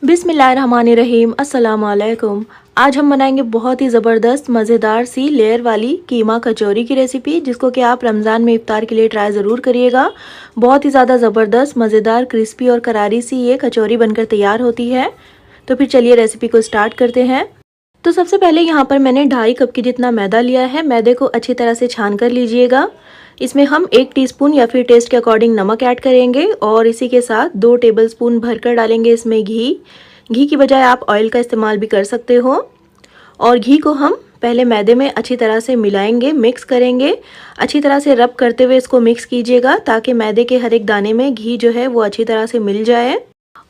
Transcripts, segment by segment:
बिस्मिल्लाहिर्रहमानिर्रहीम अस्सलाम वालेकुम। आज हम बनाएंगे बहुत ही ज़बरदस्त मज़ेदार सी लेयर वाली कीमा कचौरी की रेसिपी, जिसको कि आप रमज़ान में इफ्तार के लिए ट्राई ज़रूर करिएगा। बहुत ही ज़्यादा ज़बरदस्त मज़ेदार क्रिस्पी और करारी सी ये कचौरी बनकर तैयार होती है। तो फिर चलिए रेसिपी को स्टार्ट करते हैं। तो सबसे पहले यहाँ पर मैंने 2.5 कप की जितना मैदा लिया है। मैदे को अच्छी तरह से छान कर लीजिएगा। इसमें हम 1 टीस्पून या फिर टेस्ट के अकॉर्डिंग नमक ऐड करेंगे और इसी के साथ 2 टेबलस्पून भरकर डालेंगे इसमें घी। घी की बजाय आप ऑयल का इस्तेमाल भी कर सकते हो। और घी को हम पहले मैदे में अच्छी तरह से मिलाएंगे, मिक्स करेंगे। अच्छी तरह से रब करते हुए इसको मिक्स कीजिएगा ताकि मैदे के हर एक दाने में घी जो है वो अच्छी तरह से मिल जाए।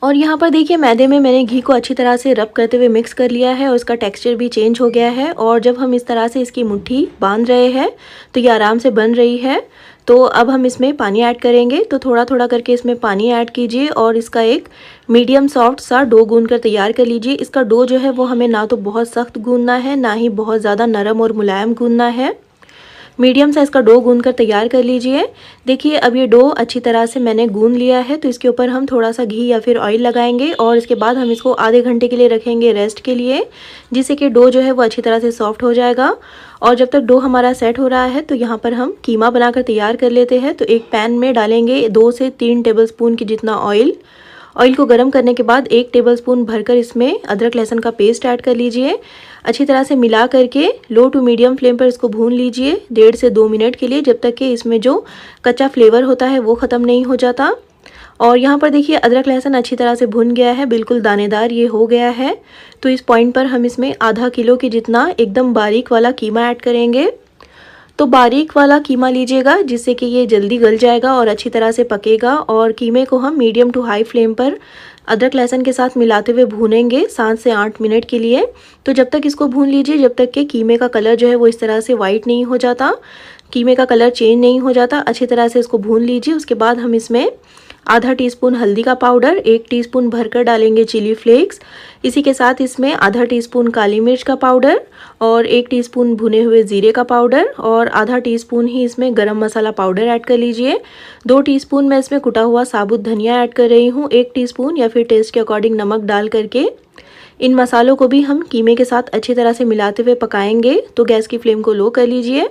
और यहाँ पर देखिए मैदे में मैंने घी को अच्छी तरह से रब करते हुए मिक्स कर लिया है और इसका टेक्सचर भी चेंज हो गया है। और जब हम इस तरह से इसकी मुट्ठी बांध रहे हैं तो ये आराम से बन रही है। तो अब हम इसमें पानी ऐड करेंगे। तो थोड़ा थोड़ा करके इसमें पानी ऐड कीजिए और इसका एक मीडियम सॉफ्ट सा डो गूंद कर तैयार कर लीजिए। इसका डो जो है वो हमें ना तो बहुत सख्त गूंदना है, ना ही बहुत ज़्यादा नरम और मुलायम गूंदना है। मीडियम साइज़ का डो गूंद कर तैयार कर लीजिए। देखिए अब ये डो अच्छी तरह से मैंने गूंद लिया है। तो इसके ऊपर हम थोड़ा सा घी या फिर ऑयल लगाएंगे और इसके बाद हम इसको आधे घंटे के लिए रखेंगे रेस्ट के लिए, जिससे कि डो जो है वो अच्छी तरह से सॉफ्ट हो जाएगा। और जब तक डो हमारा सेट हो रहा है तो यहाँ पर हम कीमा बनाकर तैयार कर लेते हैं। तो एक पैन में डालेंगे 2 से 3 टेबलस्पून की जितना ऑयल। ऑयल को गर्म करने के बाद 1 टेबलस्पून भरकर इसमें अदरक लहसुन का पेस्ट ऐड कर लीजिए। अच्छी तरह से मिला करके लो टू मीडियम फ्लेम पर इसको भून लीजिए 1.5 से 2 मिनट के लिए, जब तक कि इसमें जो कच्चा फ्लेवर होता है वो ख़त्म नहीं हो जाता। और यहाँ पर देखिए अदरक लहसुन अच्छी तरह से भुन गया है, बिल्कुल दानेदार ये हो गया है। तो इस पॉइंट पर हम इसमें आधा किलो की जितना एकदम बारीक वाला कीमा ऐड करेंगे। तो बारीक वाला कीमा लीजिएगा जिससे कि ये जल्दी गल जाएगा और अच्छी तरह से पकेगा। और कीमे को हम मीडियम टू हाई फ्लेम पर अदरक लहसुन के साथ मिलाते हुए भूनेंगे 7 से 8 मिनट के लिए। तो जब तक इसको भून लीजिए जब तक कि कीमे का कलर जो है वो इस तरह से वाइट नहीं हो जाता, कीमे का कलर चेंज नहीं हो जाता। अच्छी तरह से इसको भून लीजिए। उसके बाद हम इसमें आधा टीस्पून हल्दी का पाउडर, 1 टीस्पून भरकर डालेंगे चिली फ्लेक्स। इसी के साथ इसमें आधा टीस्पून काली मिर्च का पाउडर और 1 टीस्पून भुने हुए ज़ीरे का पाउडर और आधा टीस्पून ही इसमें गरम मसाला पाउडर ऐड कर लीजिए। 2 टीस्पून मैं इसमें कुटा हुआ साबुत धनिया ऐड कर रही हूँ। 1 टीस्पून या फिर टेस्ट के अकॉर्डिंग नमक डाल करके इन मसालों को भी हम कीमे के साथ अच्छी तरह से मिलाते हुए पकाएंगे। तो गैस की फ्लेम को लो कर लीजिए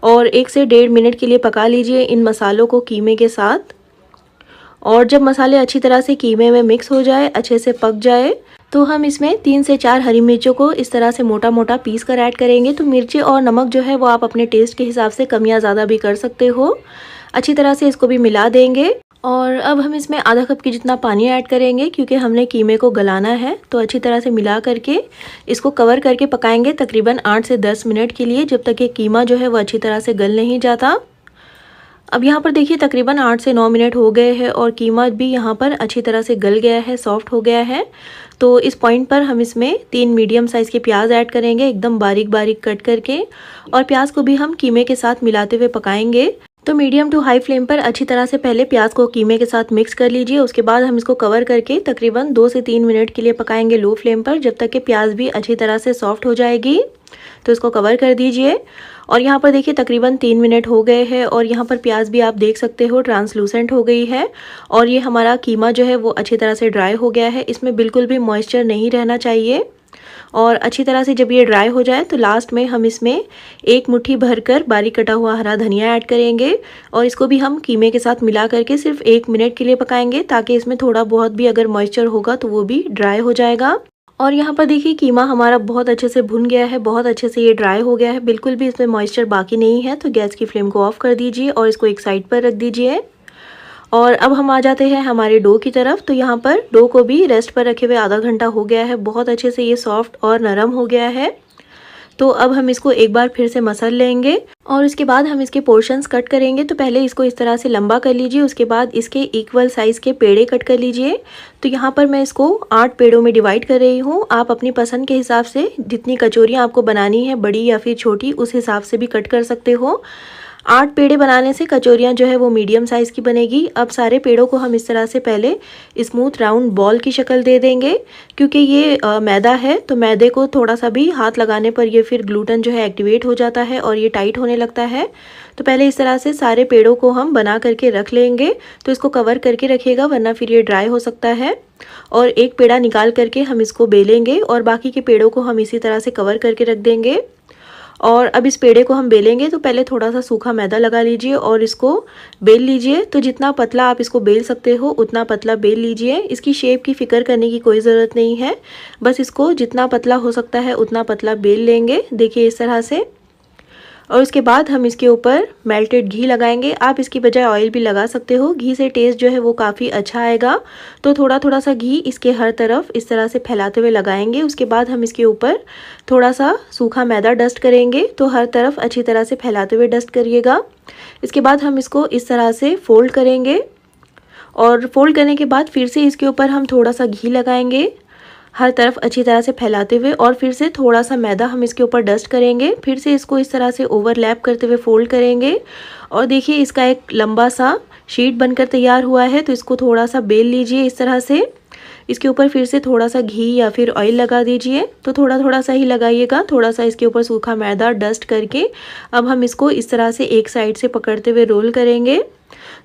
और 1 से 1.5 मिनट के लिए पका लीजिए इन मसालों को कीमे के साथ। और जब मसाले अच्छी तरह से कीमे में मिक्स हो जाए, अच्छे से पक जाए, तो हम इसमें 3 से 4 हरी मिर्चों को इस तरह से मोटा मोटा पीस कर ऐड करेंगे। तो मिर्ची और नमक जो है वो आप अपने टेस्ट के हिसाब से कम या ज़्यादा भी कर सकते हो। अच्छी तरह से इसको भी मिला देंगे। और अब हम इसमें आधा कप की जितना पानी ऐड करेंगे क्योंकि हमने कीमे को गलाना है। तो अच्छी तरह से मिला करके इसको कवर करके पकाएंगे तकरीबन 8 से 10 मिनट के लिए, जब तक ये कीमा जो है वो अच्छी तरह से गल नहीं जाता। अब यहाँ पर देखिए तकरीबन 8 से 9 मिनट हो गए हैं और कीमा भी यहाँ पर अच्छी तरह से गल गया है, सॉफ्ट हो गया है। तो इस पॉइंट पर हम इसमें 3 मीडियम साइज़ के प्याज ऐड करेंगे एकदम बारीक बारीक कट करके। और प्याज को भी हम कीमे के साथ मिलाते हुए पकाएंगे। तो मीडियम टू हाई फ्लेम पर अच्छी तरह से पहले प्याज को कीमे के साथ मिक्स कर लीजिए। उसके बाद हम इसको कवर करके तकरीबन 2 से 3 मिनट के लिए पकाएंगे लो फ्लेम पर, जब तक कि प्याज भी अच्छी तरह से सॉफ्ट हो जाएगी। तो इसको कवर कर दीजिए। और यहाँ पर देखिए तकरीबन 3 मिनट हो गए हैं और यहाँ पर प्याज भी आप देख सकते हो ट्रांसलूसेंट हो गई है। और ये हमारा कीमा जो है वो अच्छी तरह से ड्राई हो गया है, इसमें बिल्कुल भी मॉइस्चर नहीं रहना चाहिए। और अच्छी तरह से जब ये ड्राई हो जाए तो लास्ट में हम इसमें 1 मुट्ठी भरकर बारीक कटा हुआ हरा धनिया ऐड करेंगे और इसको भी हम कीमे के साथ मिला करके सिर्फ 1 मिनट के लिए पकाएंगे, ताकि इसमें थोड़ा बहुत भी अगर मॉइस्चर होगा तो वो भी ड्राई हो जाएगा। और यहाँ पर देखिए कीमा हमारा बहुत अच्छे से भुन गया है, बहुत अच्छे से ये ड्राई हो गया है, बिल्कुल भी इसमें मॉइस्चर बाकी नहीं है। तो गैस की फ्लेम को ऑफ कर दीजिए और इसको एक साइड पर रख दीजिए। और अब हम आ जाते हैं हमारे डो की तरफ। तो यहाँ पर डो को भी रेस्ट पर रखे हुए आधा घंटा हो गया है, बहुत अच्छे से ये सॉफ्ट और नरम हो गया है। तो अब हम इसको एक बार फिर से मसल लेंगे और इसके बाद हम इसके पोर्शंस कट करेंगे। तो पहले इसको इस तरह से लंबा कर लीजिए, उसके बाद इसके इक्वल साइज़ के पेड़े कट कर लीजिए। तो यहाँ पर मैं इसको 8 पेड़ों में डिवाइड कर रही हूँ। आप अपनी पसंद के हिसाब से जितनी कचौरियाँ आपको बनानी है, बड़ी या फिर छोटी, उस हिसाब से भी कट कर सकते हो। 8 पेड़े बनाने से कचौरियाँ जो है वो मीडियम साइज़ की बनेगी। अब सारे पेड़ों को हम इस तरह से पहले स्मूथ राउंड बॉल की शक्ल दे देंगे, क्योंकि ये मैदा है तो मैदे को थोड़ा सा भी हाथ लगाने पर ये फिर ग्लूटन जो है एक्टिवेट हो जाता है और ये टाइट होने लगता है। तो पहले इस तरह से सारे पेड़ों को हम बना करके रख लेंगे। तो इसको कवर करके रखिएगा वरना फिर ये ड्राई हो सकता है। और एक पेड़ा निकाल करके हम इसको बेलेंगे और बाकी के पेड़ों को हम इसी तरह से कवर करके रख देंगे। और अब इस पेड़े को हम बेलेंगे तो पहले थोड़ा सा सूखा मैदा लगा लीजिए और इसको बेल लीजिए। तो जितना पतला आप इसको बेल सकते हो उतना पतला बेल लीजिए। इसकी शेप की फ़िक्र करने की कोई ज़रूरत नहीं है, बस इसको जितना पतला हो सकता है उतना पतला बेल लेंगे। देखिए इस तरह से। और उसके बाद हम इसके ऊपर मेल्टेड घी लगाएंगे। आप इसकी बजाय ऑयल भी लगा सकते हो। घी से टेस्ट जो है वो काफ़ी अच्छा आएगा। तो थोड़ा थोड़ा सा घी इसके हर तरफ इस तरह से फैलाते हुए लगाएंगे। उसके बाद हम इसके ऊपर थोड़ा सा सूखा मैदा डस्ट करेंगे। तो हर तरफ अच्छी तरह से फैलाते हुए डस्ट करिएगा। इसके बाद हम इसको इस तरह से फोल्ड करेंगे और फोल्ड करने के बाद फिर से इसके ऊपर हम थोड़ा सा घी लगाएंगे हर तरफ अच्छी तरह से फैलाते हुए, और फिर से थोड़ा सा मैदा हम इसके ऊपर डस्ट करेंगे। फिर से इसको इस तरह से ओवरलैप करते हुए फोल्ड करेंगे। और देखिए इसका एक लंबा सा शीट बनकर तैयार हुआ है। तो इसको थोड़ा सा बेल लीजिए इस तरह से। इसके ऊपर फिर से थोड़ा सा घी या फिर ऑयल लगा दीजिए। तो थोड़ा थोड़ा सा ही लगाइएगा, थोड़ा सा इसके ऊपर सूखा मैदा डस्ट करके अब हम इसको इस तरह से एक साइड से पकड़ते हुए रोल करेंगे।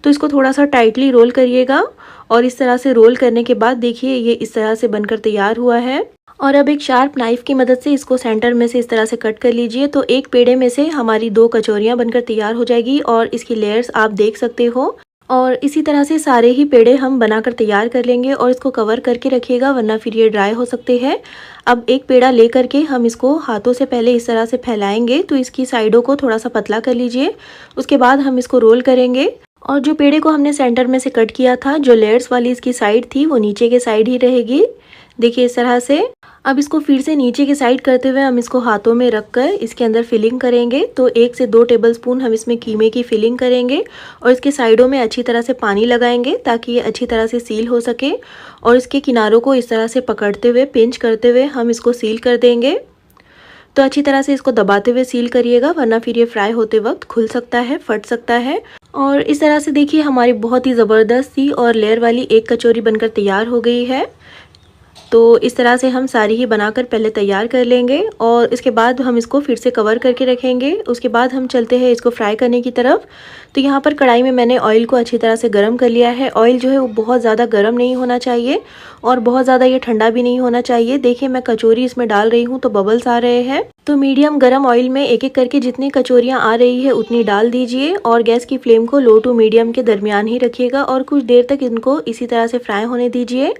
तो इसको थोड़ा सा टाइटली रोल करिएगा और इस तरह से रोल करने के बाद देखिए ये इस तरह से बनकर तैयार हुआ है। और अब एक शार्प नाइफ की मदद से इसको सेंटर में से इस तरह से कट कर लीजिए। तो एक पेड़े में से हमारी 2 कचौरियाँ बनकर तैयार हो जाएगी और इसकी लेयर्स आप देख सकते हो। और इसी तरह से सारे ही पेड़े हम बनाकर तैयार कर लेंगे और इसको कवर करके रखिएगा वरना फिर ये ड्राई हो सकते हैं। अब एक पेड़ा ले करके हम इसको हाथों से पहले इस तरह से फैलाएंगे। तो इसकी साइडों को थोड़ा सा पतला कर लीजिए। उसके बाद हम इसको रोल करेंगे और जो पेड़े को हमने सेंटर में से कट किया था, जो लेयर्स वाली इसकी साइड थी वो नीचे के साइड ही रहेगी। देखिए इस तरह से। अब इसको फिर से नीचे के साइड करते हुए हम इसको हाथों में रखकर इसके अंदर फिलिंग करेंगे। तो 1 से 2 टेबलस्पून हम इसमें कीमे की फिलिंग करेंगे और इसके साइडों में अच्छी तरह से पानी लगाएंगे ताकि ये अच्छी तरह से सील हो सके। और इसके किनारों को इस तरह से पकड़ते हुए पिंच करते हुए हम इसको सील कर देंगे। तो अच्छी तरह से इसको दबाते हुए सील करिएगा वरना फिर ये फ्राई होते वक्त खुल सकता है, फट सकता है। और इस तरह से देखिए हमारी बहुत ही ज़बरदस्त सी और लेयर वाली एक कचौरी बनकर तैयार हो गई है। तो इस तरह से हम सारी ही बनाकर पहले तैयार कर लेंगे और इसके बाद हम इसको फिर से कवर करके रखेंगे। उसके बाद हम चलते हैं इसको फ्राई करने की तरफ। तो यहाँ पर कढ़ाई में मैंने ऑयल को अच्छी तरह से गर्म कर लिया है। ऑयल जो है वो बहुत ज़्यादा गर्म नहीं होना चाहिए और बहुत ज़्यादा ये ठंडा भी नहीं होना चाहिए। देखिए मैं कचौरी इसमें डाल रही हूँ तो बबल्स आ रहे हैं। तो मीडियम गर्म ऑयल में एक एक करके जितनी कचौरियाँ आ रही है उतनी डाल दीजिए और गैस की फ्लेम को लो टू मीडियम के दरमियान ही रखिएगा और कुछ देर तक इनको इसी तरह से फ्राई होने दीजिए।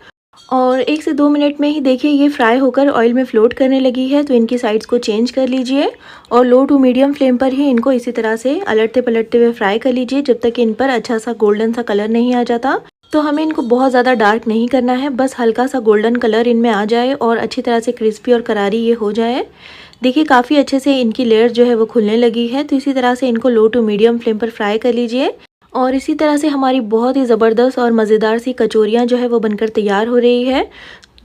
और 1 से 2 मिनट में ही देखिए ये फ्राई होकर ऑयल में फ्लोट करने लगी है। तो इनकी साइड्स को चेंज कर लीजिए और लो टू मीडियम फ्लेम पर ही इनको इसी तरह से अलटते पलटते हुए फ्राई कर लीजिए जब तक इन पर अच्छा सा गोल्डन सा कलर नहीं आ जाता। तो हमें इनको बहुत ज़्यादा डार्क नहीं करना है, बस हल्का सा गोल्डन कलर इनमें आ जाए और अच्छी तरह से क्रिस्पी और करारी ये हो जाए। देखिए काफ़ी अच्छे से इनकी लेयर जो है वो खुलने लगी है। तो इसी तरह से इनको लो टू मीडियम फ्लेम पर फ्राई कर लीजिए और इसी तरह से हमारी बहुत ही ज़बरदस्त और मज़ेदार सी कचौरियाँ जो है वो बनकर तैयार हो रही है।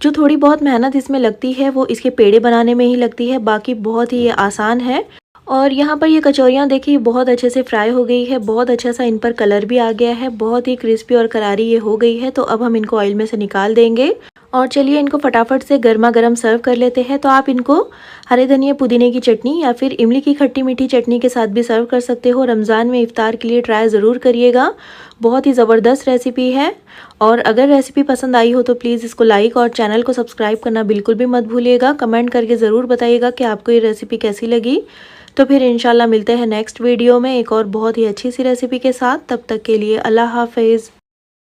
जो थोड़ी बहुत मेहनत इसमें लगती है वो इसके पेड़े बनाने में ही लगती है, बाकी बहुत ही ये आसान है। और यहाँ पर ये कचौरियाँ देखिए बहुत अच्छे से फ्राई हो गई है, बहुत अच्छा सा इन पर कलर भी आ गया है, बहुत ही क्रिस्पी और करारी ये हो गई है। तो अब हम इनको ऑयल में से निकाल देंगे और चलिए इनको फटाफट से गर्मा गर्म सर्व कर लेते हैं। तो आप इनको हरे धनिया पुदीने की चटनी या फिर इमली की खट्टी मीठी चटनी के साथ भी सर्व कर सकते हो। रमज़ान में इफ्तार के लिए ट्राई ज़रूर करिएगा, बहुत ही ज़बरदस्त रेसिपी है। और अगर रेसिपी पसंद आई हो तो प्लीज़ इसको लाइक और चैनल को सब्सक्राइब करना बिल्कुल भी मत भूलिएगा। कमेंट करके ज़रूर बताइएगा कि आपको ये रेसिपी कैसी लगी। तो फिर इंशाल्लाह मिलते हैं नेक्स्ट वीडियो में एक और बहुत ही अच्छी सी रेसिपी के साथ। तब तक के लिए अल्लाह हाफिज़।